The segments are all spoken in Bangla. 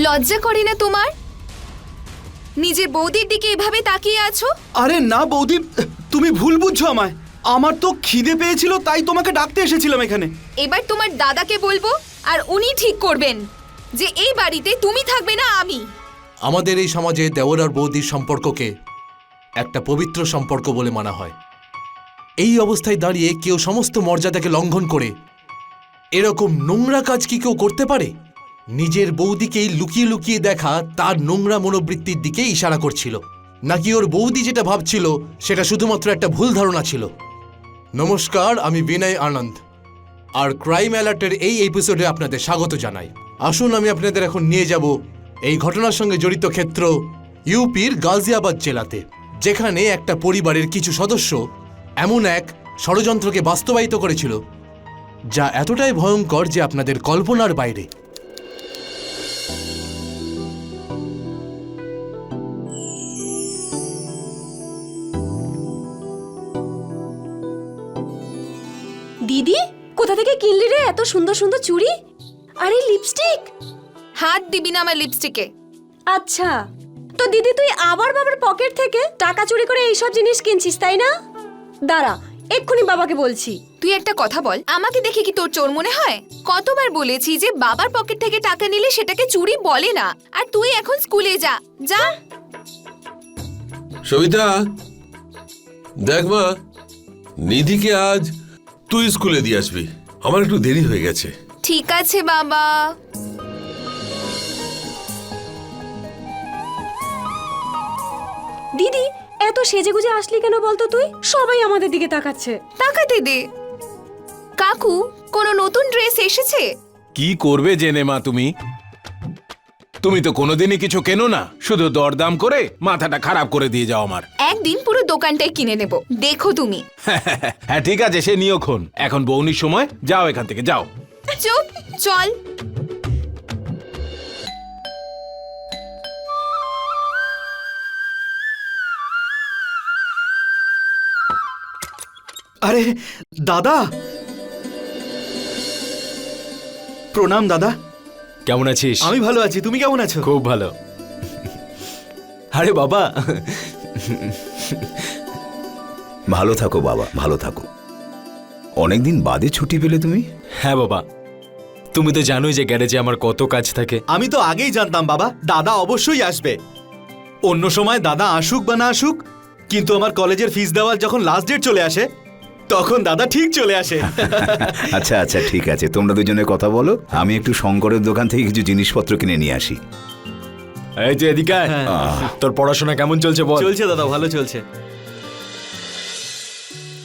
লজ্জা করে না তোমার? নিজের বৌদির দিকে এভাবে তাকিয়ে আছো? আরে না বৌদি, তুমি ভুল বুঝছো আমায়। আমার তো খিদে পেয়েছিল, তাই তোমাকে ডাকতে এসেছিলাম এখানে। এবার তোমার দাদাকে বলবো, আর উনি ঠিক করবেন যে এই বাড়িতে তুমি থাকবে না আমি। আমাদের এই সমাজে দেওর আর বৌদির সম্পর্ককে একটা পবিত্র সম্পর্ক বলে মানা হয়। এই অবস্থায় দাঁড়িয়ে কেউ সমস্ত মর্যাদাকে লঙ্ঘন করে এরকম নোংরা কাজ কি কেউ করতে পারে? নিজের বৌদিকেই লুকিয়ে লুকিয়ে দেখা তার নোংরা মনোবৃত্তির দিকে ইশারা করছিল, নাকি ওর বৌদি যেটা ভাবছিল সেটা শুধুমাত্র একটা ভুল ধারণা ছিল? নমস্কার, আমি বিনয় আনন্দ, আর ক্রাইম অ্যালার্টের এই এপিসোডে আপনাদের স্বাগত জানাই। আসুন আমি আপনাদের এখন নিয়ে যাব এই ঘটনার সঙ্গে জড়িত ক্ষেত্র ইউপির গাজিয়াবাদ জেলাতে, যেখানে একটা পরিবারের কিছু সদস্য এমন এক ষড়যন্ত্রকে বাস্তবায়িত করেছিল যা এতটাই ভয়ঙ্কর যে আপনাদের কল্পনার বাইরে। দিদি, কোথা থেকে কিনলি রে এত সুন্দর সুন্দর চুড়ি? আরে লিপস্টিক! হাত দিবি না আমার লিপস্টিকে। আচ্ছা, তো দিদি তুই আবার বাবার পকেট থেকে টাকা চুরি করে এইসব জিনিস কিনছিস, তাই না? দাঁড়া, এক্ষুনি বাবাকে বলছি। তুই একটা কথা বল, আমাকে দেখে কি তোর চোর মনে হয়? কতবার বলেছি যে বাবার পকেট থেকে টাকা নিলে সেটাকে চুরি বলে না। আর তুই এখন স্কুলে যা যা। সবিতা, দেখ মা, নিধিকে আজ তুই স্কুলে দিয়ে আসবি। আমার একটু দেরি হয়ে গেছে। ঠিক আছে বাবা। দিদি, এত সেজেগুজে আসলি কেন বলতো তুই? সবাই আমাদের দিকে তাকাচ্ছে। তাকাতে দে। কাকু, কোনো নতুন ড্রেস এসেছে? কি করবে জেনে মা তুমি? তুমি তো কোনোদিনই কিছু কেনো না, শুধু দরদাম করে মাথাটা খারাপ করে দিয়ে যাও আমার। একদিন পুরো দোকানটাই কিনে নেব, দেখো তুমি। হ্যাঁ ঠিক আছে, সে নিয়ক্ষণ। এখন বৌনির সময়, যাও এখান থেকে যাও। চুপ, চল। আরে দাদা, প্রণাম দাদা। কেমন আছিস? আমি ভালো আছি, তুমি কেমন আছো? খুব ভালো। আরে বাবা, ভালো থাকো বাবা, ভালো থাকো। অনেকদিন বাদে ছুটি পেলে তুমি? হ্যাঁ বাবা, তুমি তো জানোই যে গ্যারেজে আমার কত কাজ থাকে। আমি তো আগেই জানতাম বাবা, দাদা অবশ্যই আসবে। অন্য সময় দাদা আসুক বা না আসুক, কিন্তু আমার কলেজের ফিস দেওয়ার যখন লাস্ট ডেট চলে আসে, তখন দাদা ঠিক চলে আসে। আচ্ছা আচ্ছা, ঠিক আছে, তোমরা দুজনে কথা বলো, আমি একটু শঙ্করের দোকান থেকে কিছু জিনিসপত্র কিনে নিয়ে আসি। এই যে এদিকে আয়। তোর পড়াশোনা কেমন চলছে বল? চলছে দাদা, ভালো চলছে।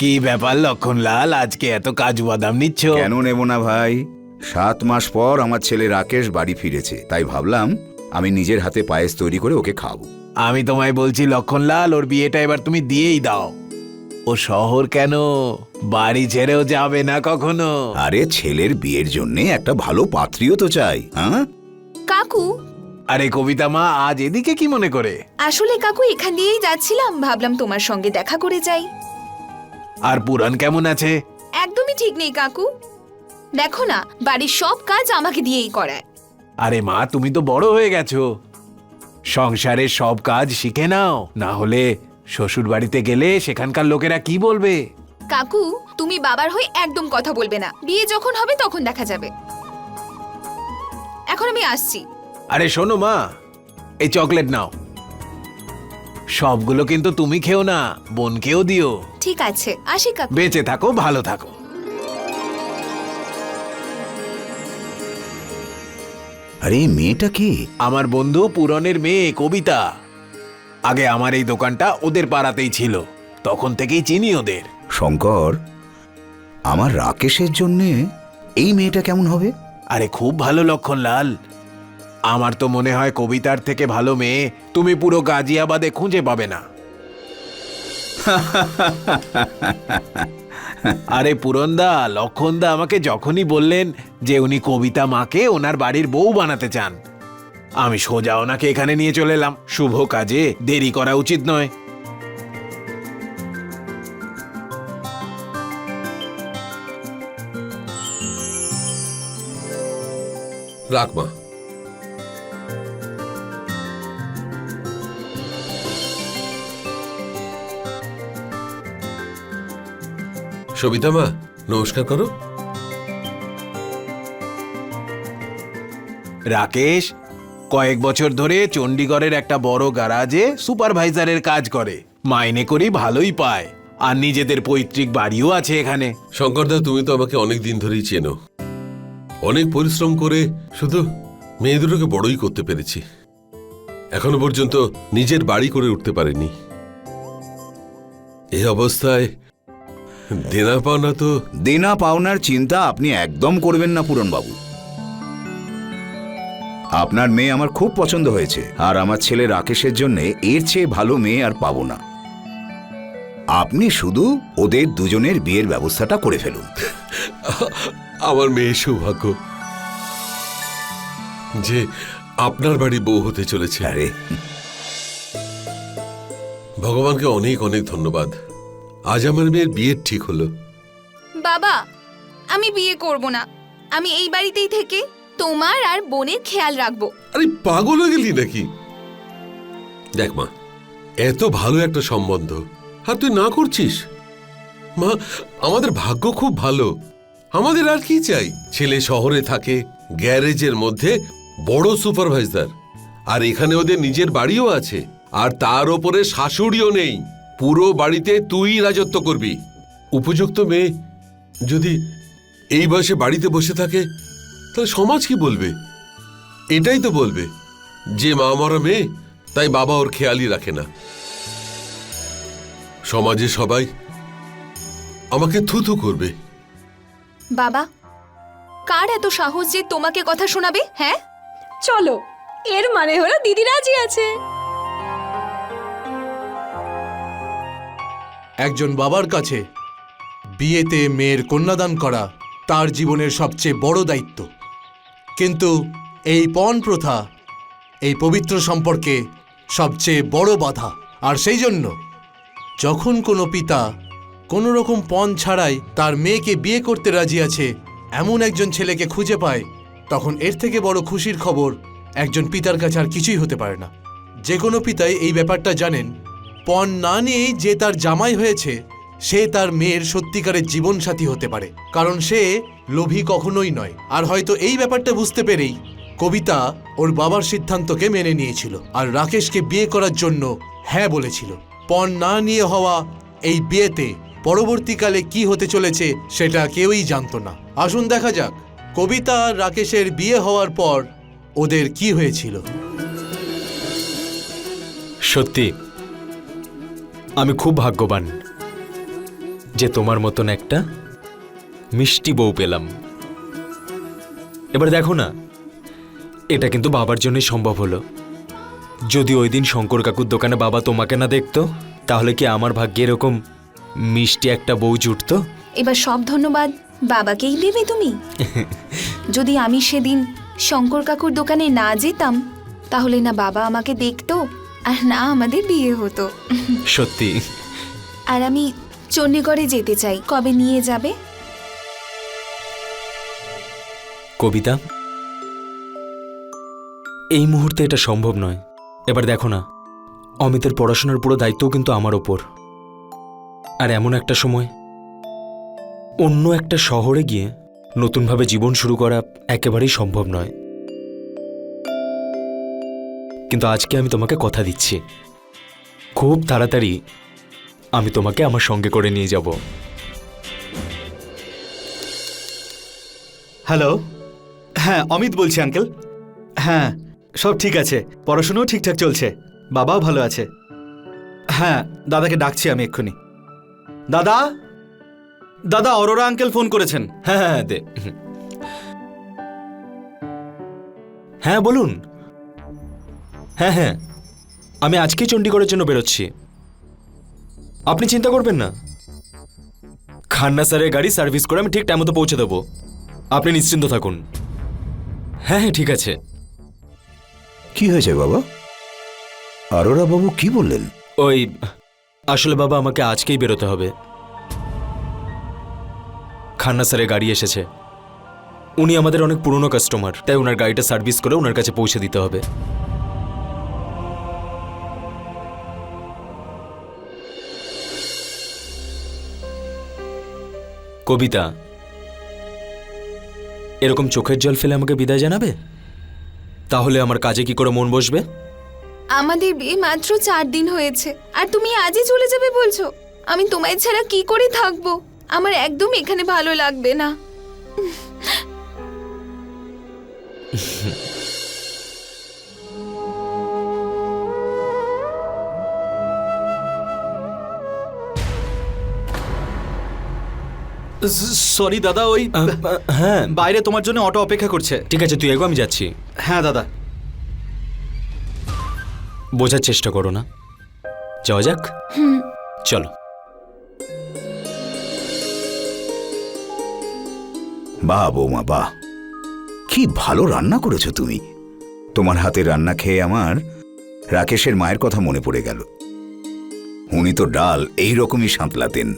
কি ব্যাপার লক্ষণলাল, আজকে এত কাজু বাদাম নিচ্ছ? কেন নেব না ভাই, 7 মাস পর আমার ছেলে রাকেশ বাড়ি ফিরেছে, তাই ভাবলাম আমি নিজের হাতে পায়েস তৈরি করে ওকে খাওয়াবো। আমি তোমায় বলছি লক্ষণলাল, ওর বিয়েটা এবার তুমি দিয়েই দাও। ও শহর কেন, বাড়ি ছেড়েও যাবে না কখনো। আরে ছেলের বিয়ের জন্য একটা ভালো পাত্রীও তো চাই। হ্যাঁ কাকু, আরে কবিতা মা, আজ এদিকে কি মনে করে? আসলে কাকু এখান দিয়েই যাচ্ছিলাম, ভাবলাম তোমার সঙ্গে দেখা করে যাই। আর পুরাণ কেমন আছে? একদমই ঠিক নেই কাকু। দেখো না, বাড়ির সব কাজ আমাকে দিয়েই করায়। আরে মা, তুমি তো বড় হয়ে গেছো, সংসারের সব কাজ শিখে নাও, না হলে শ্বশুর বাড়িতে গেলে সেখানকার লোকেরা কি বলবে? কাকু, তুমি বাবার হয়ে একদম কথা বলবে না। বিয়ে যখন হবে তখন দেখা যাবে। এখন আমি আসছি। আরে শোনো মা, এই চকলেট নাও, সবগুলো কিন্তু তুমি খেও না, বোনকেও দিও। ঠিক আছে, আসি কাকু। বেঁচে থাকো, ভালো থাকো। আরে মেয়েটা কি? আমার বন্ধু পুরনের মেয়ে কবিতা। আগে আমার এই দোকানটা ওদের পাড়াতেই ছিল, তখন থেকেই চিনি ওদের। শঙ্কর, আমার রাকেশের জন্যে এই মেয়েটা কেমন হবে? আরে খুব ভালো লক্ষণলাল, আমার তো মনে হয় কবিতার থেকে ভালো মেয়ে তুমি পুরো গাজিয়াবাদে খুঁজে পাবে না। আরে পুরনদা, লক্ষণদা আমাকে যখনই বললেন যে উনি কবিতা মাকে ওনার বাড়ির বউ বানাতে চান, আমি সোজা ওনাকে এখানে নিয়ে চলে এলাম। শুভ কাজে দেরি করা উচিত নয়। রাখ মা। সবিতা মা, নমস্কার করো। রাকেশ কয়েক বছর ধরে চণ্ডীগড়ের একটা বড় গ্যারাজে সুপারভাইজারের কাজ করে, মাইনে করি ভালোই পায়, আর নিজেদের পৈতৃক বাড়িও আছে এখানে। শঙ্করদা, তুমি তো আমাকে অনেক দিন ধরেই চেনো। অনেক পরিশ্রম করে শুধু মেয়ে দুটোকে বড়ই করতে পেরেছি। এখনো পর্যন্ত নিজের বাড়ি করে উঠতে পারিনি। এই অবস্থায় দেনা পাওনা তো। দেনা পাওনার চিন্তা আপনি একদম করবেন না পূরণবাবু। আপনার মেয়ে আমার খুব পছন্দ হয়েছে, আর আমার ছেলে রাকেশের জন্য এর চেয়ে ভালো মেয়ে আর পাবো না। আপনি শুধু ওদের দুজনের বিয়ের ব্যবস্থাটা করে ফেলুন। আমার মেয়ে সৌভাগ্য যে আপনার বাড়ি বউ হতে চলেছে। আরে ভগবানকে অনেক অনেক ধন্যবাদ, আজ আমার মেয়ের বিয়ে ঠিক হলো। বাবা, আমি বিয়ে করব না। আমি এই বাড়িতেই থেকে তোমার আর বোনের খেয়াল রাখবো। আরে পাগল হয়ে গেলি নাকি? দেখ মা, এত ভালো একটা সম্বন্ধ আর তুই না করছিস? মা, আমাদের ভাগ্য খুব ভালো। আমাদের আর কি চাই? ছেলে শহরে থাকে, গ্যারেজের মধ্যে বড় সুপারভাইজার, আর এখানে ওদের নিজের বাড়িও আছে, আর তার ওপরে শাশুড়িও নেই। পুরো বাড়িতে তুই রাজত্ব করবি। উপযুক্ত মেয়ে যদি এই বয়সে বাড়িতে বসে থাকে, তাহলে সমাজ কি বলবে? এটাই তো বলবে যে মা মরা মেয়ে, তাই বাবা ওর খেয়ালই রাখে না। সমাজে সবাই আমাকে থুথু করবে। বাবা, কার এত সাহস যে তোমাকে কথা শোনাবে? হ্যাঁ, চলো, এর মানে হলো দিদি রাজি আছে। একজন বাবার কাছে বিয়েতে মেয়ের কন্যাদান করা তার জীবনের সবচেয়ে বড় দায়িত্ব, কিন্তু এই পণ প্রথা এই পবিত্র সম্পর্কে সবচেয়ে বড় বাধা। আর সেই জন্য যখন কোনো পিতা কোনো রকম পণ ছাড়াই তার মেয়েকে বিয়ে করতে রাজি আছে এমন একজন ছেলেকে খুঁজে পায়, তখন এর থেকে বড় খুশির খবর একজন পিতার কাছে আর কিছুই হতে পারে না। যে কোনো পিতাই এই ব্যাপারটা জানেন, পণ না নিয়েই যে তার জামাই হয়েছে সে তার মেয়ের সত্যিকারের জীবনসাথী হতে পারে, কারণ সে লোভী কখনোই নয়। আর হয়তো এই ব্যাপারটা বুঝতে পেরেই কবিতা ওর বাবার সিদ্ধান্তকে মেনে নিয়েছিল আর রাকেশকে বিয়ে করার জন্য হ্যাঁ বলেছিল। পণ না নিয়ে হওয়া এই বিয়েতে পরবর্তীকালে কি হতে চলেছে সেটা কেউই জানতো না। আসুন দেখা যাক কবিতা আর রাকেশের বিয়ে হওয়ার পর ওদের কি হয়েছিল। সত্যি আমি খুব ভাগ্যবান যে তোমার মতন একটা মিষ্টি বউ পেলাম। এবার দেখো না, এটা কিন্তু বাবার জন্যই সম্ভব হলো। যদি ওই দিন শঙ্কর কাকুর দোকানে বাবা তোমাকে না দেখতো, তাহলে কি আমার ভাগ্যে এরকম মিষ্টি একটা বউ জুটতো? এবার সব ধন্যবাদ বাবাকেই দেবে তুমি। যদি আমি সেদিন শঙ্কর কাকুর দোকানে না যেতাম, তাহলে না বাবা আমাকে দেখতো আর না আমাদের বিয়ে হতো। সত্যি। আর আমি চণ্ডীগড়ে যেতে চাই, কবে নিয়ে যাবে? কবিতা, এই মুহূর্তে এটা সম্ভব নয়। এবার দেখো না, অমিতের পড়াশোনার পুরো দায়িত্বও কিন্তু আমার ওপর। আর এমন একটা সময় অন্য একটা শহরে গিয়ে নতুনভাবে জীবন শুরু করা একেবারেই সম্ভব নয়। কিন্তু আজকে আমি তোমাকে কথা দিচ্ছি, খুব তাড়াতাড়ি আমি তোমাকে আমার সঙ্গে করে নিয়ে যাব। হ্যালো, হ্যাঁ অমিত বলছি আঙ্কেল। হ্যাঁ, সব ঠিক আছে, পড়াশোনাও ঠিকঠাক চলছে, বাবাও ভালো আছে। হ্যাঁ, দাদাকে ডাকছি আমি এক্ষুনি। দাদা, দাদা অরোরা আঙ্কেল ফোন করেছেন। হ্যাঁ হ্যাঁ দে। হ্যাঁ বলুন। হ্যাঁ হ্যাঁ, আমি আজকেই চণ্ডীগড়ের জন্য বেরোচ্ছি। আপনি চিন্তা করবেন না, খান্না স্যারের গাড়ি সার্ভিস করে আমি ঠিক টাইম মতো পৌঁছে দেবো। আপনি নিশ্চিন্ত থাকুন। হ্যাঁ হ্যাঁ ঠিক আছে। কি হয়েছে বাবা? আরোরা বাবু কি বললেন? ওই আসলে বাবা, আমাকে আজকেই বেরোতে হবে। খান্না স্যারের গাড়ি এসেছে, উনি আমাদের অনেক পুরনো কাস্টমার, তাই ওনার গাড়িটা সার্ভিস করে ওনার কাছে পৌঁছে দিতে হবে। কবিতা, এরকম চোখের জল ফেলে আমাকে বিদায় জানাবে? তাহলে আমার কাজে কি করে মন বসবে? আমাদের বিয়ে মাত্র 4 দিন হয়েছে আর তুমি আজই চলে যাবে বলছো? আমি তোমায় ছাড়া কি করে থাকবো? আমার একদম এখানে ভালো লাগবে না। সরি দাদা, ওই হ্যাঁ, বাইরে তোমার জন্য অটো অপেক্ষা করছে। ঠিক আছে, তুই এগো, আমি যাচ্ছি। হ্যাঁ দাদা। বোঝার চেষ্টা করো না, যাওয়া যাক। চলো। বাহ বৌমা বাহ, কি ভালো রান্না করেছো তুমি। তোমার হাতে রান্না খেয়ে আমার রাকেশের মায়ের কথা মনে পড়ে গেল। উনি তো ডাল এই রকমই সাঁতলাতেন।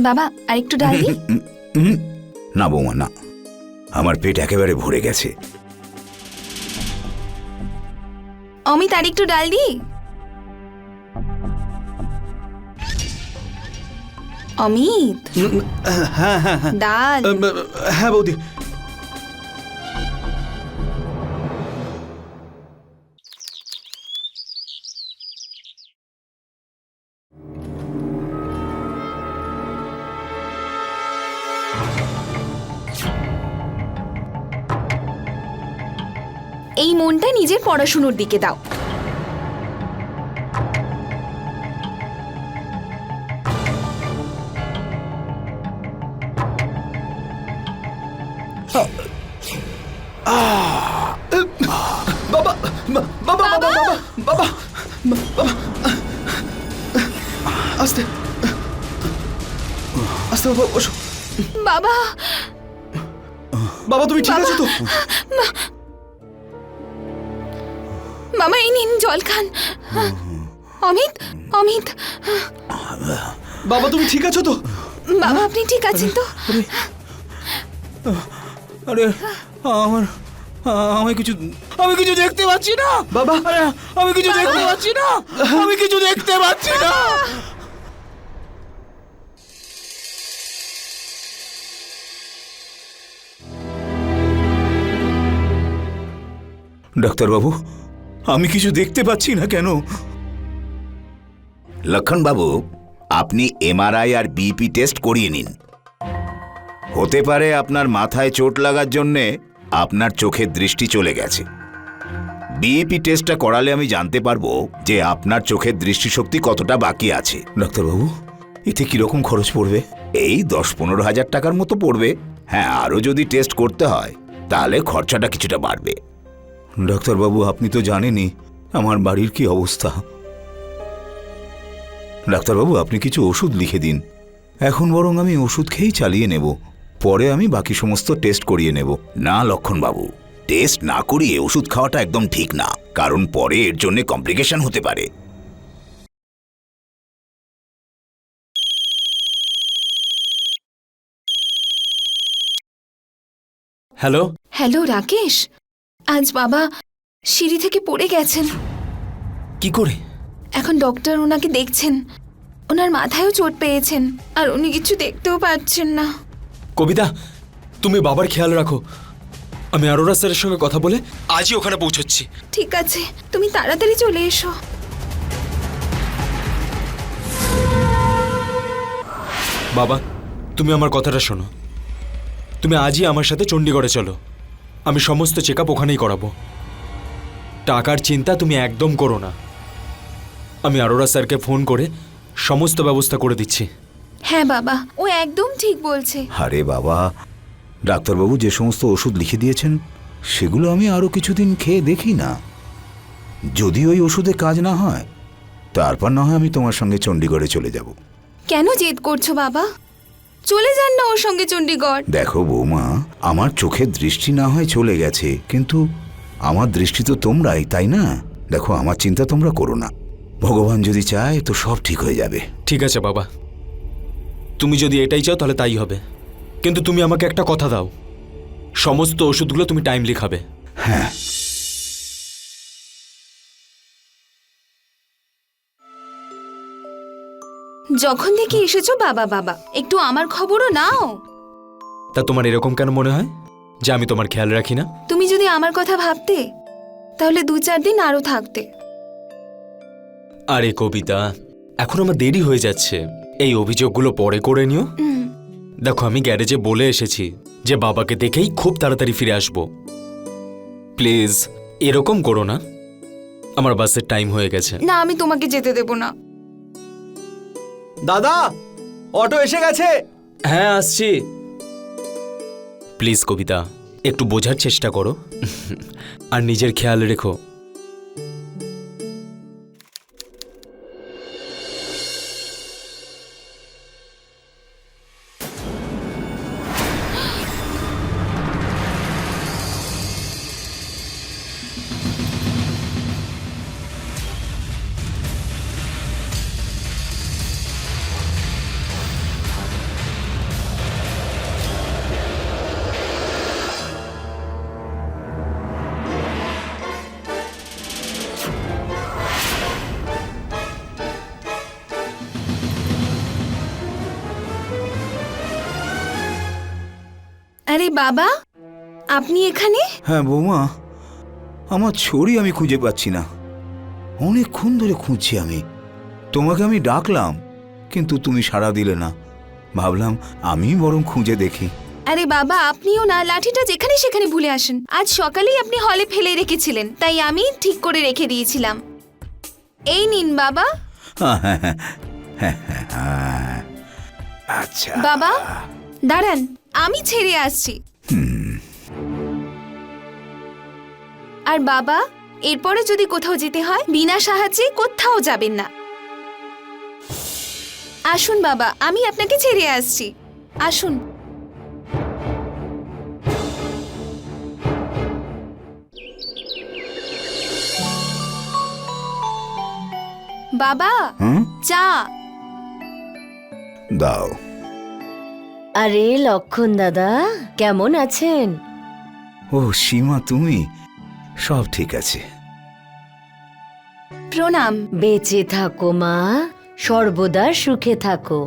বাবা আরেকটু ডাল দিই? না বৌমা না, আমার পেট একেবারে ভরে গেছে। অমিত আরেকটু ডাল দিই? অমিত, হ্যাঁ হ্যাঁ হ্যাঁ ডাল। হ্যাঁ বৌদি। এই মনটা নিজের পড়াশুনোর দিকে দাও। বাবা বাবা বাবা বাবা বাবা, আস্তে আস্তে বাবা, বসো। বাবা, বাবা তুমি ঠিক আছো তো? বাবা এই নিন জল খান। অমিত, অমিত, বাবা তুমি ঠিক আছো তো? বাবা আপনি ঠিক আছেন তো? আরে আমি কিছু দেখতে পাচ্ছি না বাবা আমি কিছু দেখতে পাচ্ছি না, আমি কিছু দেখতে পাচ্ছি না। ডাক্তারবাবু, আমি কিছু দেখতে পাচ্ছি না কেন? লক্ষণবাবু, আপনি এমআরআই আর বিপি টেস্ট করিয়ে নিন। হতে পারে আপনার মাথায় চোট লাগার জন্যে আপনার চোখের দৃষ্টি চলে গেছে। বিপি টেস্টটা করালে আমি জানতে পারবো যে আপনার চোখের দৃষ্টিশক্তি কতটা বাকি আছে। ডাক্তারবাবু, এতে কিরকম খরচ পড়বে? এই 10-15 হাজার টাকার মতো পড়বে। হ্যাঁ, আরও যদি টেস্ট করতে হয় তাহলে খরচাটা কিছুটা বাড়বে। ডাক্তারবাবু, আপনি তো জানেনই আমার বাড়ির কি অবস্থা। ডাক্তারবাবু, আপনি কিছু ওষুধ লিখে দিন। এখন বরং আমি ওষুধ খেয়েই চালিয়ে নেব, পরে আমি বাকি সমস্ত টেস্ট করিয়ে নেব। না লক্ষণবাবু, টেস্ট না করিয়ে ওষুধ খাওয়াটা একদম ঠিক না, কারণ পরে এর জন্য কমপ্লিকেশন হতে পারে। হ্যালো। হ্যালো রাকেশ, আজ বাবা সিঁড়ি থেকে পড়ে গেছেন। কি করে? এখন ডক্টর ওনাকে দেখছেন। ওনার মাথায়ও চোট পেয়েছেন আর উনি কিছু দেখতেও পাচ্ছেন না। কবিতা, তুমি বাবার খেয়াল রাখো। আমি অরোরা স্যারের সঙ্গে কথা বলে আজই ওখানে পৌঁছচ্ছি। ঠিক আছে, তুমি তাড়াতাড়ি চলে এসো। বাবা, তুমি আমার কথাটা শোনো। তুমি আজই আমার সাথে চণ্ডীগড়ে চলো। আমি সমস্ত চেক আপ ওখানেই করাবো। টাকার চিন্তা তুমি একদম করো না। আমি অরোরা স্যারকে ফোন করে সমস্ত ব্যবস্থা করে দিচ্ছি। হ্যাঁ বাবা, ও একদম ঠিক বলছে। আরে বাবা, ডাক্তারবাবু যে সমস্ত ওষুধ লিখে দিয়েছেন সেগুলো আমি আরও কিছুদিন খেয়ে দেখি না। যদি ওই ওষুধে কাজ না হয় তারপর না হয় আমি তোমার সঙ্গে চণ্ডীগড়ে চলে যাব। কেন জেদ করছো বাবা? চলে যান না ওর সঙ্গে চণ্ডীগড়। দেখো বৌমা, আমার চোখের দৃষ্টি না হয় চলে গেছে, কিন্তু আমার দৃষ্টি তো তোমরাই, তাই না? দেখো, আমার চিন্তা তোমরা করো না। ভগবান যদি চায় তো সব ঠিক হয়ে যাবে। ঠিক আছে বাবা, তুমি যদি এটাই চাও তাহলে তাই হবে। কিন্তু তুমি আমাকে একটা কথা দাও, সমস্ত ওষুধগুলো তুমি টাইমলি খাবে। হ্যাঁ। যখন থেকে এসেছো বাবা বাবা, একটু আমার খবরও নাও। তা তোমার এরকম কেন মনে হয় যে আমি তোমার খেয়াল রাখি না? তুমি যদি আমার কথা ভাবতে তাহলে 2-4 দিন আরো থাকতে। আরে কবিতা, এখন আমার দেরি হয়ে যাচ্ছে, এই অভিযোগগুলো পরে করে নিও। দেখো, আমি গ্যারেজে বলে এসেছি যে বাবাকে দেখেই খুব তাড়াতাড়ি ফিরে আসবো। প্লিজ এরকম করো না, আমার বাসের টাইম হয়ে গেছে। না, আমি তোমাকে যেতে দেব না। দাদা, অটো এসে গেছে। হ্যাঁ, আসছি। প্লিজ কবিতা, একটু বোঝার চেষ্টা করো আর নিজের খেয়াল রেখো। আরে বাবা, আপনি এখানে? হ্যাঁ বৌমা, আমার ছড়ি আমি খুঁজে পাচ্ছি না, অনেকক্ষণ ধরে খুঁজছি আমি। তোমাকে আমি ডাকলাম কিন্তু তুমি সাড়া দিলে না, ভাবলাম আমি বরং খুঁজে দেখি। আরে বাবা, আপনিও না লাঠিটা যেখানে সেখানে ভুলে আসেন। আজ সকালেই আপনি হলে ফেলে রেখেছিলেন, তাই আমি ঠিক করে রেখে দিয়েছিলাম। এই নিন বাবা। আচ্ছা বাবা দাঁড়ান, আমি ছেড়ে আসছি। আর বাবা, এরপরে যদি কোথাও যেতে হয় বিনা সাহায্যে কোথাও যাবেন না। আসুন বাবা, আমি আপনাকে ছেড়ে আসছি, আসুন। বাবা, হুম, চা। দাও। আরে লক্ষণ দাদা, কেমন আছেন? ও সীমা, তুমি? সব ঠিক আছে। প্রণাম। বেঁচে থাকো মা, সর্বদা সুখে থাকো।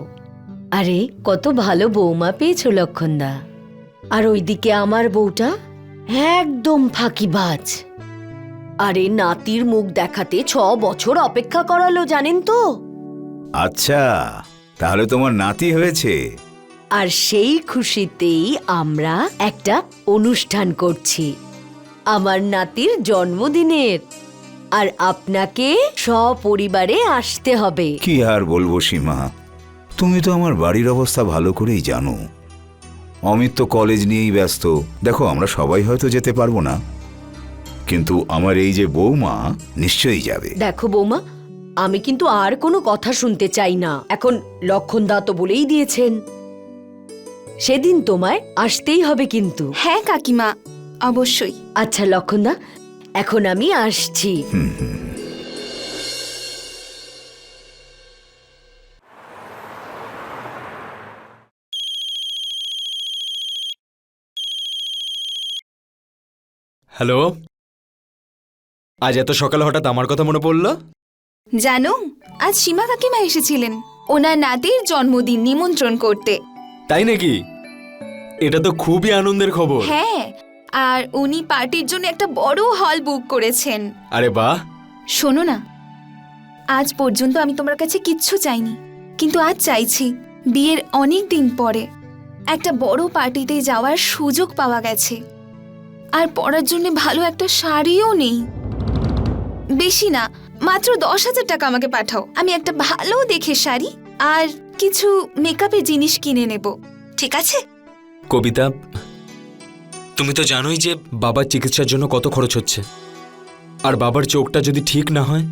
আরে কত ভালো বৌমা পেয়েছো লক্ষণদা। আর ওইদিকে আমার বউটা একদম ফাঁকিবাজ। আরে নাতির মুখ দেখাতে 6 বছর অপেক্ষা করালো, জানেন তো? আচ্ছা, তাহলে তোমার নাতি হয়েছে? আর সেই খুশিতেই আমরা একটা অনুষ্ঠান করছি আমার নাতির জন্মদিনের। আর আপনাকে সপরিবারে আসতে হবে। কি আর বলবো সীমা, তুমি তো আমার বাড়ির অবস্থা ভালো করেই জানো। অমিত তো কলেজ নিয়েই ব্যস্ত, দেখো আমরা সবাই হয়তো যেতে পারবো না, কিন্তু আমার এই যে বৌমা নিশ্চয়ই যাবে। দেখো বৌমা, আমি কিন্তু আর কোনো কথা শুনতে চাই না। এখন লক্ষণদা তো বলেই দিয়েছেন, সেদিন তোমায় আসতেই হবে কিন্তু। হ্যাঁ কাকিমা, অবশ্যই। আচ্ছা লক্ষণদা, এখন আমি আসছি। হ্যালো, আজ এত সকালে হঠাৎ আমার কথা মনে পড়লো? জানো, আজ সীমা কাকিমা এসেছিলেন ওনার নাতির জন্মদিন নিমন্ত্রণ করতে। তাই নাকি? এটা তো খুবই আনন্দের খবর। হ্যাঁ, আর উনি পার্টির জন্য একটা বড় হল বুক করেছেন। আরে বাহ। শোনো না, আজ পর্যন্ত আমি তোমার কাছে কিচ্ছু চাইনি, কিন্তু আজ চাইছি। বিয়ের অনেক দিন পরে একটা বড় পার্টিতে যাওয়ার সুযোগ পাওয়া গেছে। আর পরার জন্য ভালো একটা শাড়িও নেই। বেশি না, মাত্র 10,000 টাকা আমাকে পাঠাও, আমি একটা ভালো দেখে শাড়ি আর কিছু মেকআপের জিনিস কিনে নেব, ঠিক আছে? কবিতা, তুমি তো জানোই যে বাবার চিকিৎসার জন্য কত খরচ হচ্ছে। আর বাবার চোখটা যদি ঠিক না হয়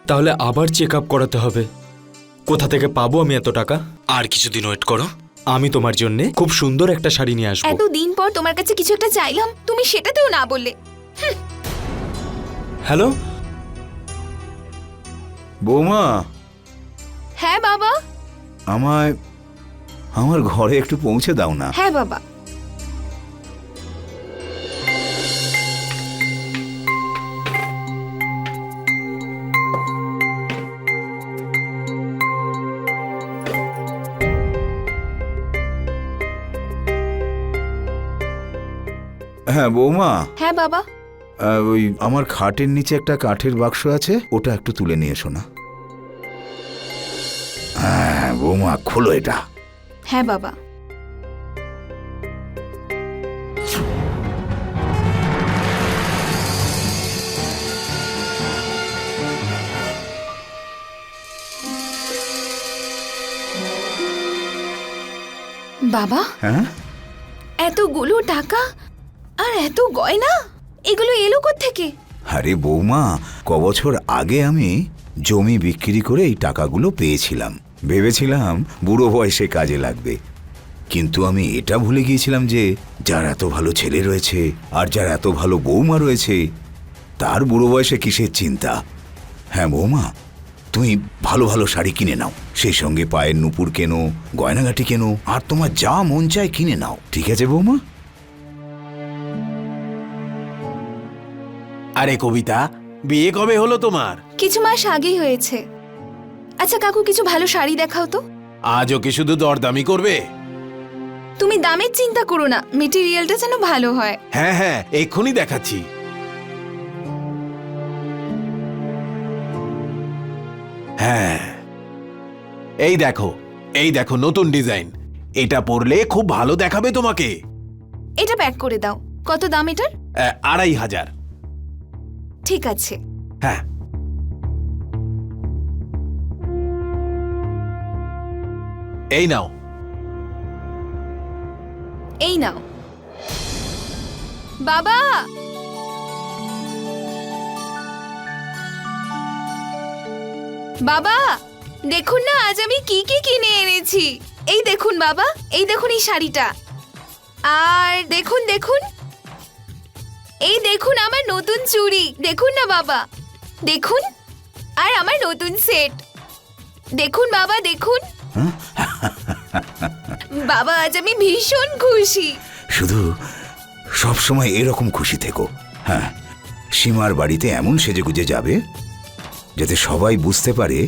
তাহলে আবার চেক আপ করাতে হবে। কোথা থেকে পাবো আমি এত টাকা? আর কিছুদিন ওয়েট করো, আমি তোমার জন্য খুব সুন্দর একটা শাড়ি নিয়ে আসবো। এতদিন পর তোমার কাছে কিছু একটা চাইলাম, তুমি সেটাতেও না বললে। হ্যালো বৌমা, হ্যাঁ বাবা। আমায় আমার ঘরে একটু পৌঁছে দাও না। হ্যাঁ বাবা। হ্যাঁ বৌমা, হ্যাঁ বাবা। ওই আমার খাটের নিচে একটা কাঠের বাক্স আছে, ওটা একটু তুলে নিয়ে এসো না। হ্যাঁ বৌমা, খোলো এটা। হ্যাঁ বাবা। বাবা, হ্যাঁ, এতগুলো টাকা আর এত গয়না, এগুলো এলো কোত্থেকে? আরে বৌমা, কবছর আগে আমি জমি বিক্রি করে এই টাকাগুলো পেয়েছিলাম। ভেবেছিলাম বুড়ো বয়সে কাজে লাগবে, কিন্তু আমি এটা ভুলে গিয়েছিলাম যে যার এত ভালো ছেলে রয়েছে আর যার এত ভালো বৌমা রয়েছে, তার বুড়ো বয়সে কিসের চিন্তা। হ্যাঁ বৌমা, তুমি ভালো ভালো শাড়ি কিনে নাও, সেই সঙ্গে পায়ের নুপুর কেনো, গয়নাগাটি কেনো, আর তোমার যা মন চায় কিনে নাও, ঠিক আছে বৌমা? আরে কবিতা, বিয়ে কবে হলো তোমার? কিছু মাস আগেই হয়েছে। আচ্ছা কাকু, কিছু ভালো শাড়ি দেখাও তো। আজও কি শুধু দরদামি করবে? তুমি দামের চিন্তা করো না, মেটেরিয়ালটা যেন ভালো হয়। হ্যাঁ হ্যাঁ, এক্ষুনি দেখাচ্ছি। হ্যাঁ, এই দেখো নতুন ডিজাইন। এটা পরলে খুব ভালো দেখাবে তোমাকে। এটা প্যাক করে দাও। কত দাম এটার? 2500। ঠিক আছে। হ্যাঁ, এই নাও। এই নাও বাবা। বাবা দেখুন না, আজ আমি কি কি কিনে এনেছি। এই দেখুন বাবা, এই দেখুন এই শাড়িটা, আর দেখুন দেখুন, এই দেখুন আমার নতুন চুড়ি, দেখুন না বাবা, দেখুন, আর আমার নতুন সেট দেখুন বাবা, দেখুন। বাবা আজ আমি ভীষণ খুশি। শুধু সব সময় এরকম খুশি থেকো। হ্যাঁ, সীমার বাড়িতে এমন সেজেগুজে যাবে যাতে সবাই বুঝতে পারে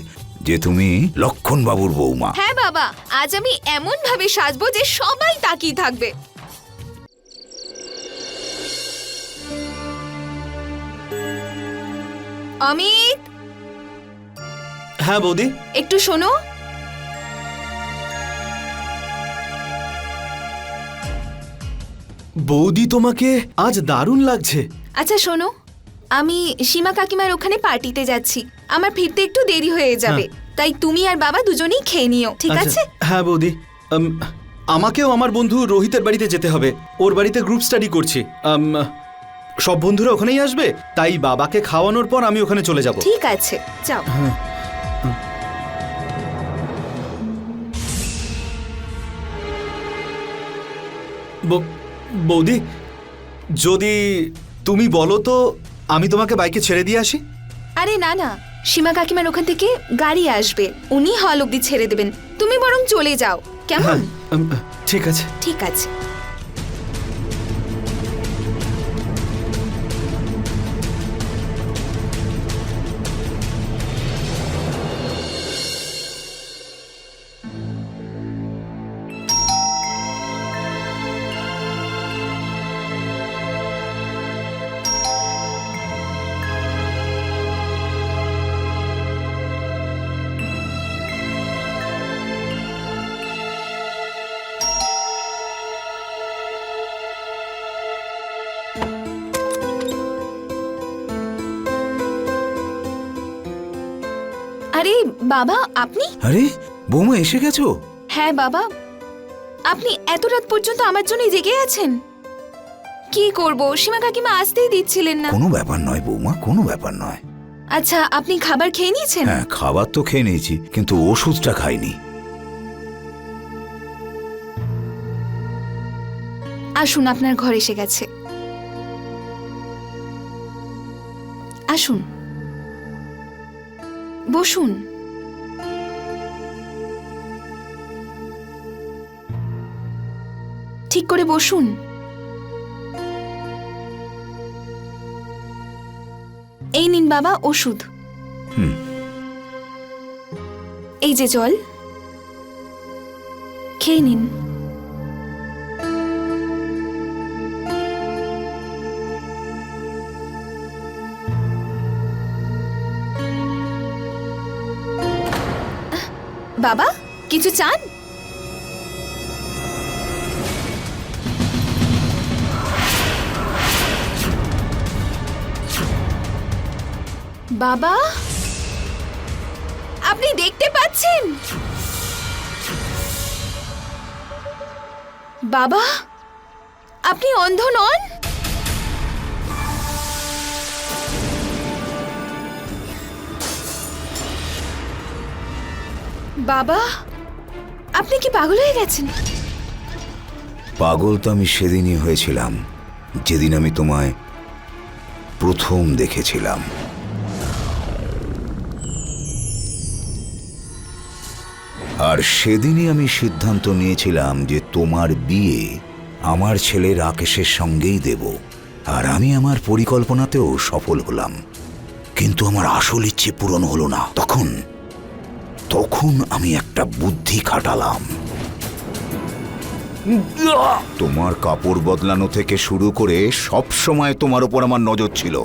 যে তুমি লক্ষণ বাবুর বৌমা। হ্যাঁ বাবা, আজ আমি এমন ভাবে সাজবো যে সবাই তাকিয়ে থাকবে। অমিত, হ্যাঁ বৌদি। একটু শোনো। বৌদি, তোমাকে আজ দারুণ লাগছে। আচ্ছা শোনো, আমি সীমা কাকিমার ওখানে পার্টিতে যাচ্ছি, আমার ফিরতে একটু দেরি হয়ে যাবে, তাই তুমি আর বাবা দুজনেই খেয়ে নিও, ঠিক আচ্ছা, আছে? হ্যাঁ বৌদি। আমাকেও আমার বন্ধু রোহিতের বাড়িতে যেতে হবে, ওর বাড়িতে গ্রুপ স্টাডি করছি। সব বন্ধুরা ওখানেই আসবে, তাই বাবাকে খাওয়ানোর পর আমি ওখানে চলে যাব। ঠিক আছে, যাও। বৌদি, যদি তুমি বলো তো আমি তোমাকে বাইকে ছেড়ে দিয়ে আসি। আরে না না, সীমা কাকিমার ওখান থেকে গাড়ি আসবে, উনি হল অব্দি ছেড়ে দেবেন, তুমি বরং চলে যাও, কেমন? হ্যাঁ, ঠিক আছে। ঠিক আছে। আরে বাবা, আপনি? আরে বৌমা, এসে গেছো? হ্যাঁ বাবা, আপনি এত রাত পর্যন্ত আমার জন্য জেগে আছেন? কি করব, সীমা কাকিমা আসতেই দিচ্ছিলেন না। কোনো ব্যাপার নয় বৌমা, কোনো ব্যাপার নয়। আচ্ছা, আপনি খাবার খেয়ে নিয়েছেন? হ্যাঁ, খাবার তো খেয়ে নিয়েছি, কিন্তু ওষুধটা খাইনি। আসুন, আপনার ঘর এসে গেছে, আসুন বসুন। ঠিক করে বসুন। এই নিন বাবা ওষুধ। এই যে জল, খেয়ে নিন। বাবা কিছু চান? বাবা, আপনি দেখতে পাচ্ছেন? বাবা, আপনি অন্ধ নন? বাবা, আপনি কি পাগল হয়ে গেছেন? পাগল তো আমি সেদিনই হয়েছিলাম, যেদিন আমি তোমায় প্রথম দেখেছিলাম। আর সেদিনই আমি সিদ্ধান্ত নিয়েছিলাম যে তোমার বিয়ে আমার ছেলে রাকেশের সঙ্গেই দেব। আর আমি আমার পরিকল্পনাতেও সফল হলাম, কিন্তু আমার আসল ইচ্ছে পূরণ হলো না। তখন আমি একটা বুদ্ধি খাটালাম। তোমার কাপড় বদলানো থেকে শুরু করে সব সময় তোমার উপর আমার নজর ছিল।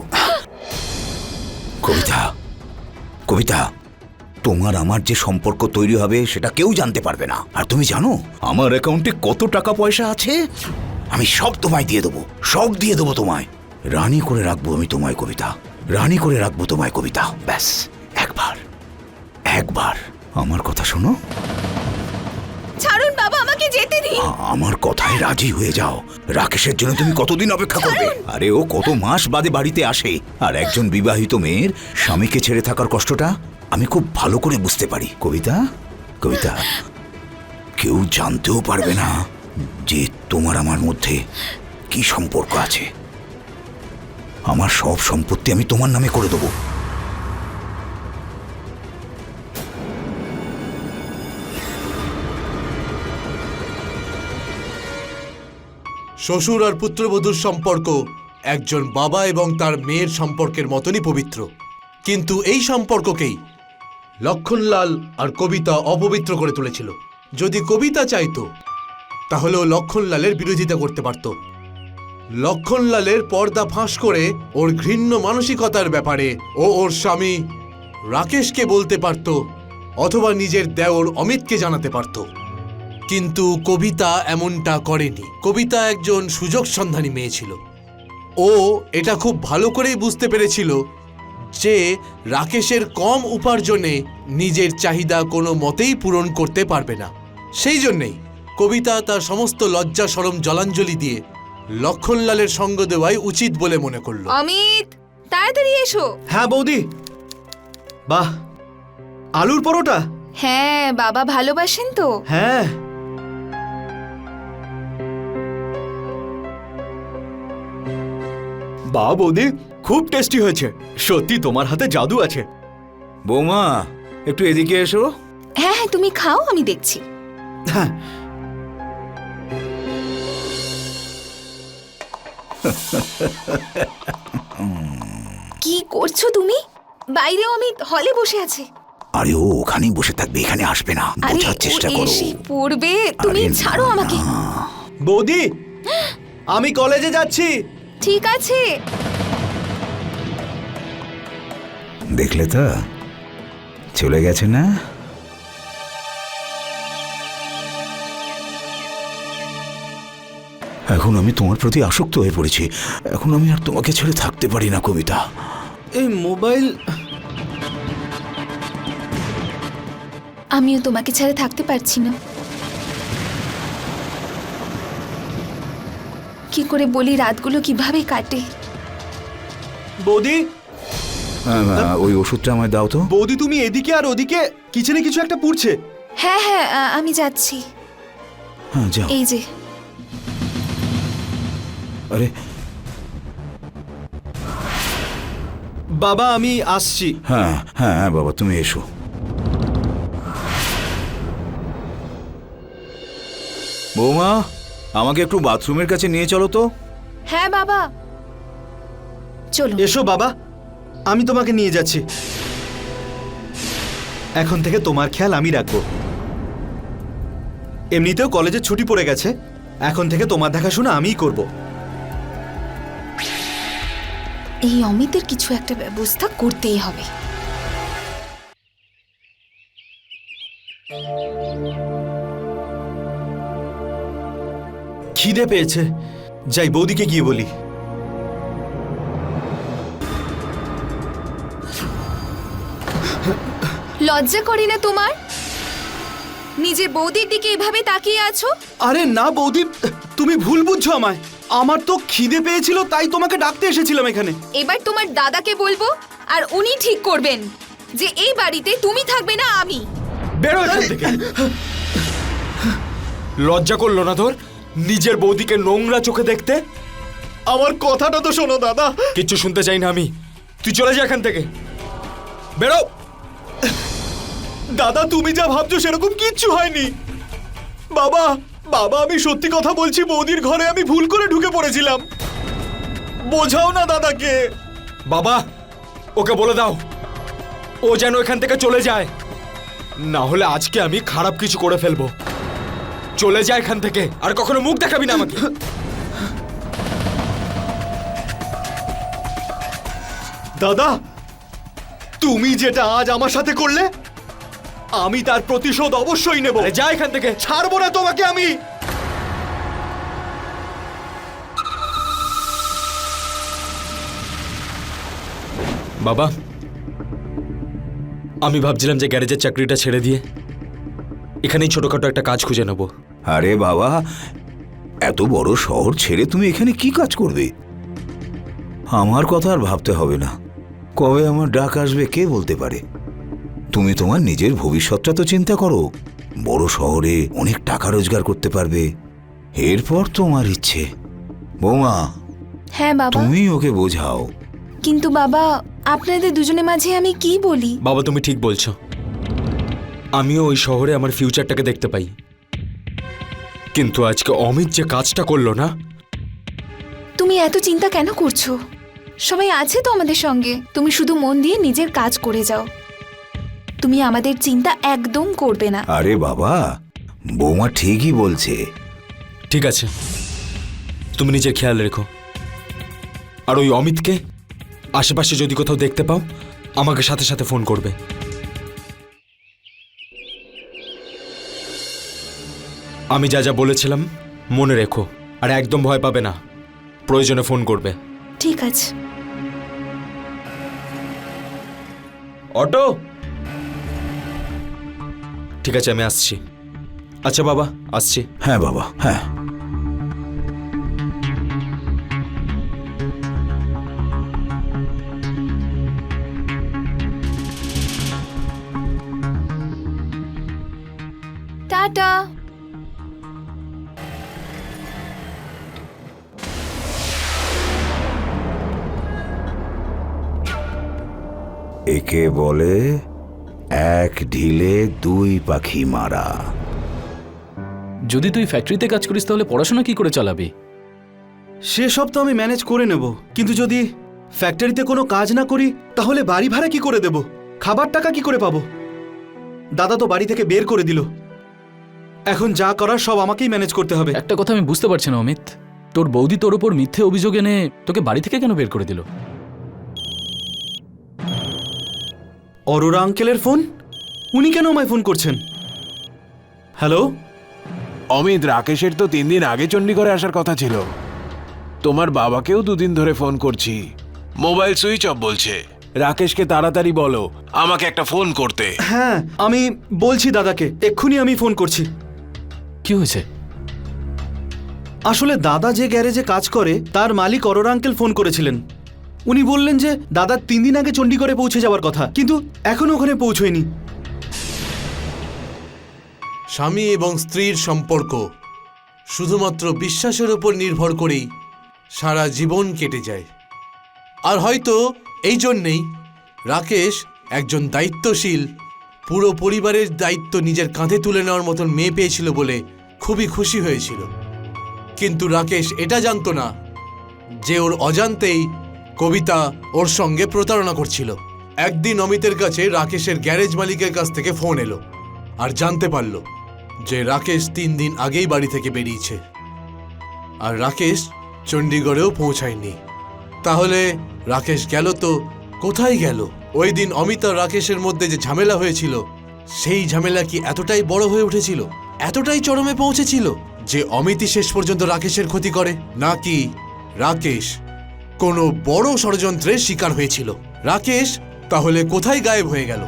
কবিতা, তোমার আমার যে সম্পর্ক তৈরি হবে সেটা কেউ জানতে পারবে না। আর তুমি জানো আমার অ্যাকাউন্টে কত টাকা পয়সা আছে? আমি সব তোমায় দিয়ে দেবো, সব দিয়ে দেবো তোমায়। রানী করে রাখবো আমি তোমায় কবিতা, রানী করে রাখবো তোমায় কবিতা। ব্যাস একবার আমার কথা শোনো। ছাড়ুন বাবা, আমাকে যেতে দিন। আমার কথায় রাজি হয়ে যাও। রাকেশের জন্য তুমি কতদিন অপেক্ষা করবে? আরে ও কত মাস বাদে বাড়িতে আসে। আর একজন বিবাহিত মেয়ের স্বামীকে ছেড়ে থাকার কষ্টটা আমি খুব ভালো করে বুঝতে পারি। কবিতা, কেউ জানতেও পারবে না যে তোমার আমার মধ্যে কি সম্পর্ক আছে। আমার সব সম্পত্তি আমি তোমার নামে করে দেবো। শ্বশুর আর পুত্রবধূর সম্পর্ক একজন বাবা এবং তার মেয়ের সম্পর্কের মতনই পবিত্র, কিন্তু এই সম্পর্ককেই লক্ষণলাল আর কবিতা অপবিত্র করে তুলেছিল। যদি কবিতা চাইতো তাহলেও লক্ষণলালের বিরোধিতা করতে পারত। লক্ষণলালের পর্দা ফাঁস করে ওর ঘৃণ্য মানসিকতার ব্যাপারে ও ওর স্বামী রাকেশকে বলতে পারত, অথবা নিজের দেওর অমিতকে জানাতে পারত। কিন্তু কবিতা এমনটা করেনি। কবিতা একজন সুযোগ সন্ধানী মেয়ে ছিল। ও এটা খুব ভালো করেই বুঝতে পেরেছিল যে রাকেশের কম উপার্জনে নিজের চাহিদা কোনো মতেই পূরণ করতে পারবে না। সেই জন্যেই কবিতা তার সমস্ত লজ্জা শরম জলাঞ্জলি দিয়ে লক্ষণলালের সঙ্গ দেওয়াই উচিত বলে মনে করল। অমিত, তাড়াতাড়ি এসো। হ্যাঁ বৌদি। বাহ, আলুর পরোটা। হ্যাঁ, বাবা ভালোবাসেন তো। হ্যাঁ, বাহ বৌদি, খুব টেস্টি হয়েছে। সত্যি তোমার হাতে জাদু আছে। বৌমা, একটু এদিকে এসো। হ্যাঁ হ্যাঁ, তুমি খাও, আমি দেখছি। হ্যাঁ, কি করছো তুমি? বাইরেও আমি হলে বসে আছে। আরে ও ওখানেই বসে থাকবে, এখানে আসবে না। আরে বোঝার চেষ্টা ও করো। এসে পড়বে, তুমি আরে ছাড়ো না, আমাকে। না। বৌদি, আমি কলেজে যাচ্ছি। ঠিক আছে। দেখলে তো, চলে গেছে না? এখন আমি তোমার প্রতি আসক্ত হয়ে পড়েছি। এখন আমি আর তোমাকে ছেড়ে থাকতে পারি না কবিতা। এই মোবাইল। আমিও তোমাকে ছেড়ে থাকতে পারছি না। কি করে বলি রাতগুলো কিভাবে কাটে। বৌদি, ওই ওষুধটা আমায় দাও তো। বৌদি তুমি এদিকে আর ওদিকে কিচেনে কিছু একটা পুড়ছে। হ্যাঁ হ্যাঁ, আমি যাচ্ছি। হ্যাঁ যাও। এই যে। আরে বাবা, আমি আসছি। হ্যাঁ হ্যাঁ হ্যাঁ বাবা, তুমি এসো। বৌমা, আমাকে একটু বাথরুমের কাছে নিয়ে চলো তো। হ্যাঁ বাবা, চলো। এসো বাবা, আমি তোমাকে নিয়ে যাচ্ছি। এখন থেকে তোমার খেয়াল আমি রাখবো। এমনিতেও কলেজে ছুটি পড়ে গেছে, এখন থেকে তোমার দেখাশোনা আমিই করব। এই অমিতের কিছু একটা ব্যবস্থা করতেই হবে। খিদে পেয়েছে, যাই বৌদিকে গিয়ে বলি। লজ্জা করে না তোমার? নিজের বৌদির দিকে এভাবে তাকিয়ে আছো? আরে না বৌদি, তুমি ভুল বুঝছো আমায়। আমার তো খিদে পেয়েছিল, তাই তোমাকে ডাকতে এসেছিলাম এখানে। এবার তোমার দাদাকে বলবো, আর উনি ঠিক করবেন যে এই বাড়িতে তুমি থাকবে না আমি। বেরো এখান থেকে। লজ্জা করলো না তোর নিজের বৌদিকে নোংরা চোখে দেখতে? আমার কথাটা তো শোনো দাদা। কিচ্ছু শুনতে চাই না আমি, তুই চলে যা এখান থেকে, বেরো। দাদা তুমি যা ভাবছো সেরকম কিচ্ছু হয়নি। বাবা বাবা আমি সত্যি কথা বলছি, বৌদির ঘরে আমি ভুল করে ঢুকে পড়েছিলাম। বোঝাও না দাদাকে। বাবা ওকে বলে দাও ও যেন এখান থেকে চলে যায়, না হলে আজকে আমি খারাপ কিছু করে ফেলবো। চলে যায় এখান থেকে, আর কখনো মুখ দেখাবি না আমাকে। দাদা তুমি যেটা আজ আমার সাথে করলে, আমি তার প্রতিশোধ অবশ্যই নেব। আরে যা এখান থেকে। ছাড়বো না তোমাকে আমি। বাবা আমি ভাবছিলাম যে গ্যারেজের চাকরিটা ছেড়ে দিয়ে এখানেই ছোটখাটো একটা কাজ খুঁজে নেব। আরে বাবা, এত বড় শহর ছেড়ে তুমি এখানে কি কাজ করবে? আমার কথা আর ভাবতে হবে না। কবে আমার ডাক আসবে কে বলতে পারে। তুমি তোমার নিজের ভবিষ্যৎটা তো চিন্তা করো। বড় শহরে অনেক টাকা রোজগার করতে পারবে, এরপর তোমার ইচ্ছে। বৌমা, হ্যাঁ বাবা। তুমি ওকে বোঝাও। কিন্তু বাবা আপনাদের দুজনের মাঝে আমি কি বলি? বাবা তুমি ঠিক বলছো, আমিও ওই শহরে আমার ফিউচারটাকে দেখতে পাই, কিন্তু আজকে অমিত যে কাজটা করলো না। তুমি এত চিন্তা কেন করছো? সবাই আছে তো আমাদের সঙ্গে। তুমি শুধু মন দিয়ে নিজের কাজ করে যাও। তুমি আমাদের চিন্তা একদম করবে না। আরে বাবা, বৌমা ঠিকই বলছে। ঠিক আছে, তুমি নিজের খেয়াল রেখো। আর ওই অমিতকে আশেপাশে যদি কোথাও দেখতে পাও আমাকে সাথে সাথে ফোন করবে। আমি যা যা বলেছিলাম মনে রেখো, আর একদম ভয় পাবে না, প্রয়োজনে ফোন করবে। ঠিক আছে। অটো, ঠিক আছে আমি আসছি। আচ্ছা বাবা আসছি। হ্যাঁ বাবা, হ্যাঁ। টাটা। একে বলে এক ঢিলে দুই পাখি মারা। যদি তুই ফ্যাক্টরিতে কাজ করিস তাহলে পড়াশোনা কি করে চালাবি? সেসব তো আমি ম্যানেজ করে নেব, কিন্তু যদি ফ্যাক্টরিতে কোনো কাজ না করি তাহলে বাড়ি ভাড়া কি করে দেব? খাবার টাকা কি করে পাবো? দাদা তো বাড়ি থেকে বের করে দিল। এখন যা করার সব আমাকেই ম্যানেজ করতে হবে। একটা কথা আমি বুঝতে পারছি না অমিত, তোর বৌদি তোর ওপর মিথ্যে অভিযোগ এনে তোকে বাড়ি থেকে কেন বের করে দিল? অরোরা আঙ্কেলের ফোন? উনি কেন আমায় ফোন করছেন? হ্যালো অমিত, রাকেশের তো 3 দিন আগে চণ্ডীগড়ে আসার কথা ছিল। তোমার বাবাকেও 2 দিন ধরে ফোন করছি, মোবাইল সুইচ অফ বলছে। রাকেশকে তাড়াতাড়ি বলো আমাকে একটা ফোন করতে। হ্যাঁ আমি বলছি দাদাকে, এক্ষুনি আমি ফোন করছি। কি হয়েছে? আসলে দাদা যে গ্যারেজে কাজ করে তার মালিক অরোরা আঙ্কেল ফোন করেছিলেন। উনি বললেন যে দাদা 3 দিন আগে চণ্ডীগড়ে পৌঁছে যাওয়ার কথা, কিন্তু এখনো ওখানে পৌঁছয়নি। স্বামী এবং স্ত্রীর সম্পর্ক শুধুমাত্র বিশ্বাসের উপর নির্ভর করেই সারা জীবন কেটে যায়। আর হয়তো এই জন্যেই রাকেশ একজন দায়িত্বশীল, পুরো পরিবারের দায়িত্ব নিজের কাঁধে তুলে নেওয়ার মতন মেয়ে পেয়েছিল বলে খুবই খুশি হয়েছিল। কিন্তু রাকেশ এটা জানতো না যে ওর অজান্তেই কবিতা ওর সঙ্গে প্রতারণা করছিল। একদিন অমিতের কাছে রাকেশের গ্যারেজ মালিকের কাছ থেকে ফোন এলো, আর জানতে পারল যে রাকেশ 3 দিন আগেই বাড়ি থেকে বেরিয়েছে, আর রাকেশ চণ্ডীগড়েও পৌঁছায়নি। তাহলে রাকেশ গেল তো কোথায় গেল? ওই দিন অমিত আর রাকেশের মধ্যে যে ঝামেলা হয়েছিল সেই ঝামেলা কি এতটাই বড় হয়ে উঠেছিল, এতটাই চরমে পৌঁছেছিল যে অমিতই শেষ পর্যন্ত রাকেশের ক্ষতি করে, নাকি রাকেশ কোনো বড় ষড়যন্ত্রের শিকার হয়েছিল? রাকেশ তাহলে কোথায় গায়েব হয়ে গেল?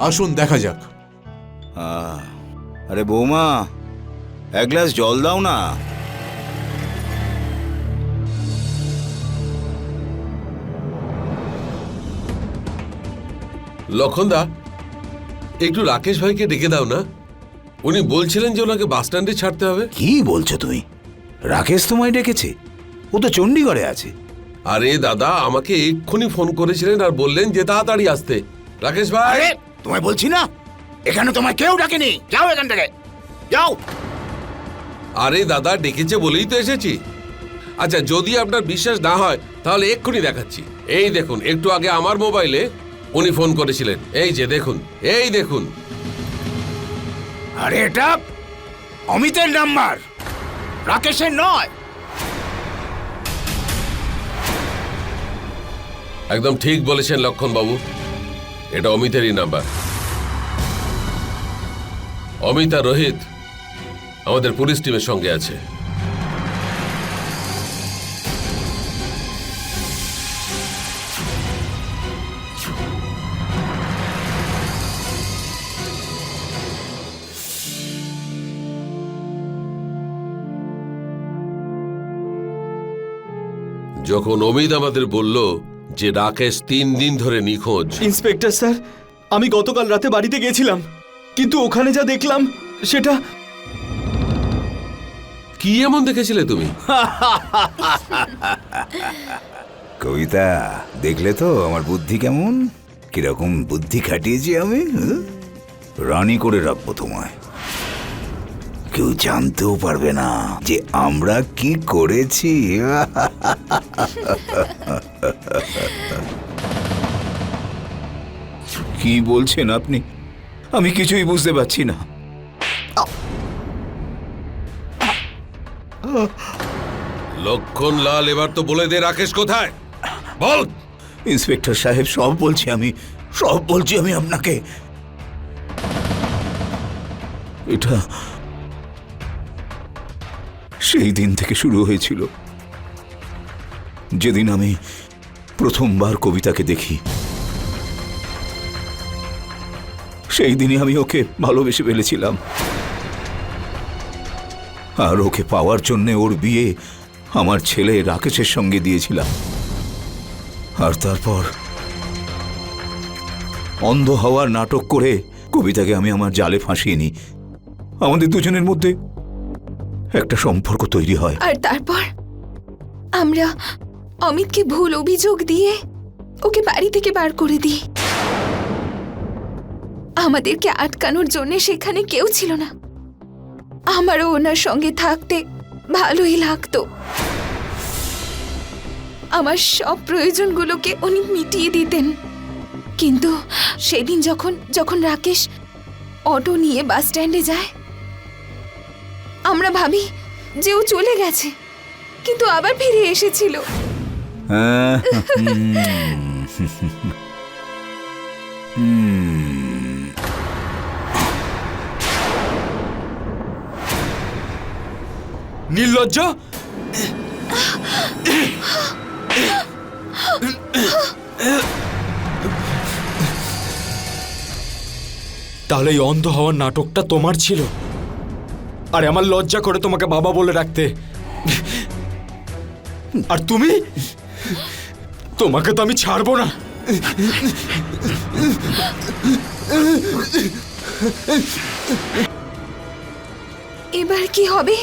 আসুন দেখা যাক। আরে বৌমা, এক গ্লাস জল দাও না। লক্ষণদা, একটু রাকেশ ভাইকে ডেকে দাও না। উনি বলছিলেন যে ওনাকে বাস স্ট্যান্ডে ছাড়তে হবে। কি বলছো তুমি? রাকেশ তোমায় ডেকেছে? ও তো চণ্ডীগড়ে আছে। আরে দাদা, আমাকে এক্ষুনি ফোন করেছিলেন আর বললেন যে তাড়াতাড়ি আসতে। রাকেশ ভাই, আরে তোমায় বলছি না, এখানে তোমায় কেউ ডাকেনি, যাও এখান থেকে, যাও। আরে দাদা, ডেকেছে বলেই তো এসেছি। আচ্ছা, যদি আপনার বিশ্বাস না হয় তাহলে এক্ষুনি দেখাচ্ছি। এই দেখুন, একটু আগে আমার মোবাইলে উনি ফোন করেছিলেন। এই যে দেখুন, এই দেখুন। আরে এটা অমিতের নাম্বার, রাকেশের নয়। একদম ঠিক বলেছেন লক্ষণ বাবু, এটা অমিতেরই নাম্বার। অমিত আর রোহিত আমাদের পুলিশ টিমের সঙ্গে আছে। যখন অমিত আমাদের বলল যে রাকেশ 3 দিন ধরে নিখোঁজ, ইন্সপেক্টর স্যার, আমি গতকাল রাতে বাড়িতে গেছিলাম, কিন্তু ওখানে যা দেখলাম সেটা... কি এমন দেখেছিলে তুমি? কবিতা, দেখলে তো আমার বুদ্ধি কেমন, কিরকম বুদ্ধি খাটিয়েছি আমি। রানী করে রাখবো তোমায়, কেউ জানতেও পারবে না যে আমরা কি করেছি। কি বলছেন আপনি? আমি কিছুই বুঝতে পারছি না। লক্ষণলাল, এবার তো বলে দে রাকেশ কোথায়, বল। ইন্সপেক্টর সাহেব, সব বলছি আমি আপনাকে। এটা সেই দিন থেকে শুরু হয়েছিল যেদিন আমি প্রথমবার কবিতাকে দেখি। সেই দিনই আমি ওকে ভালোবেসে ফেলেছিলাম, আর ওকে পাওয়ার জন্য ওর বিয়ে আমার ছেলে রাকেশের সঙ্গে দিয়েছিলাম। আর তারপর অন্ধ হওয়ার নাটক করে কবিতাকে আমি আমার জালে ফাঁসিয়ে নিই। আমাদের দুজনের মধ্যে একটা সম্পর্ক তৈরি হয়। আর তারপর আমরা অমিতকে ভুল অভিযোগ দিয়ে ওকে বাড়ি থেকে বার করে দিই। আমাদেরকে আটকানোর জন্য সেখানে কেউ ছিল না। আমারও ওনার সঙ্গে থাকতে ভালোই লাগতো। আমার সব প্রয়োজনগুলোকে উনি মিটিয়ে দিতেন। কিন্তু সেদিন যখন রাকেশ অটো নিয়ে বাস স্ট্যান্ডে যায়, আমরা ভাবি যে ও চলে গেছে, কিন্তু আবার ফিরে এসেছিল। নির্লজ্জ! তাহলে এই অন্ধ হওয়ার নাটকটা তোমার ছিল, আর আমার লজ্জা করে তোমাকে বাবা বলে রাখতে। আর তুমি, তোমাকে তো আমি ছাড়বো না। এবার কি হবে?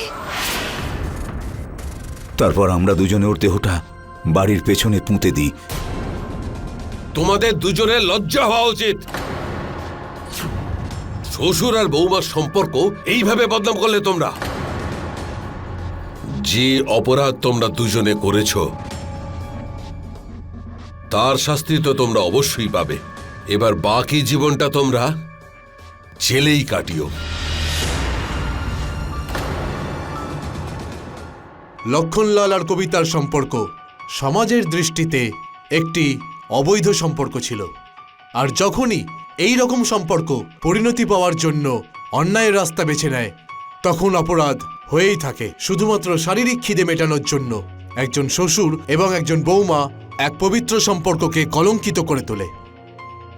তারপর আমরা দুজনে ওর দেহটা বাড়ির পেছনে পুঁতে দিই। তোমাদের দুজনের লজ্জা হওয়া উচিত। শ্বশুর আর বৌমার সম্পর্ক এইভাবে বদনাম করলে তোমরা। যে অপরাধ তোমরা দুজনে করেছ তার শাস্তি তো তোমরা অবশ্যই পাবে। এবার বাকি জীবনটা তোমরা জেলেই কাটিও। লক্ষণলাল আর কবিতার সম্পর্ক সমাজের দৃষ্টিতে একটি অবৈধ সম্পর্ক ছিল। আর যখনই এই রকম সম্পর্ক পরিণতি পাওয়ার জন্য অন্যায়ের রাস্তা বেছে নেয়, তখন অপরাধ হয়েই থাকে। শুধুমাত্র শারীরিক খিদে মেটানোর জন্য একজন শ্বশুর এবং একজন বৌমা এক পবিত্র সম্পর্ককে কলঙ্কিত করে তোলে,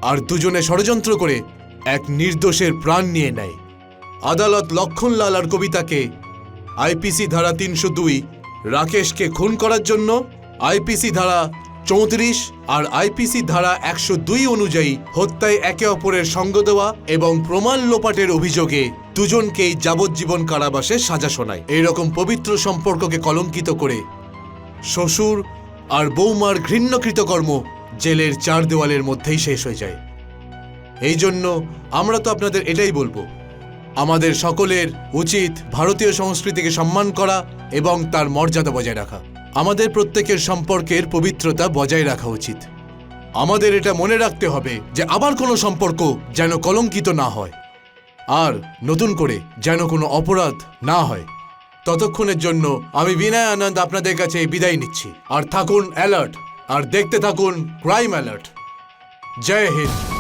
আর দুজনে ষড়যন্ত্র করে এক নির্দোষের প্রাণ নিয়ে নেয়। আদালত লক্ষণলাল আর কবিতাকে আইপিসি ধারা ৩০২ রাকেশকে খুন করার জন্য, আইপিসি ধারা ৩৪ আর আইপিসি ধারা ১০২ অনুযায়ী হত্যায় একে অপরের সঙ্গ দেওয়া এবং প্রমাণ লোপাটের অভিযোগে দুজনকেই যাবজ্জীবন কারাবাসে সাজা শোনায়। এইরকম পবিত্র সম্পর্ককে কলঙ্কিত করে শ্বশুর আর বৌমার ঘৃণ্যকৃত কর্ম জেলের ৪ দেওয়ালের মধ্যেই শেষ হয়ে যায়। এই জন্য আমরা তো আপনাদের এটাই বলবো, আমাদের সকলের উচিত ভারতীয় সংস্কৃতিকে সম্মান করা এবং তার মর্যাদা বজায় রাখা। আমাদের প্রত্যেকের সম্পর্কের পবিত্রতা বজায় রাখা উচিত। আমাদের এটা মনে রাখতে হবে যে আবার কোনো সম্পর্ক যেন কলঙ্কিত না হয়, আর নতুন করে যেন কোনো অপরাধ না হয়। ততক্ষণের জন্য আমি বিনয় আনন্দ আপনাদের কাছে বিদায় নিচ্ছি। আর থাকুন অ্যালার্ট, আর দেখতে থাকুন ক্রাইম অ্যালার্ট। জয় হিন্দ।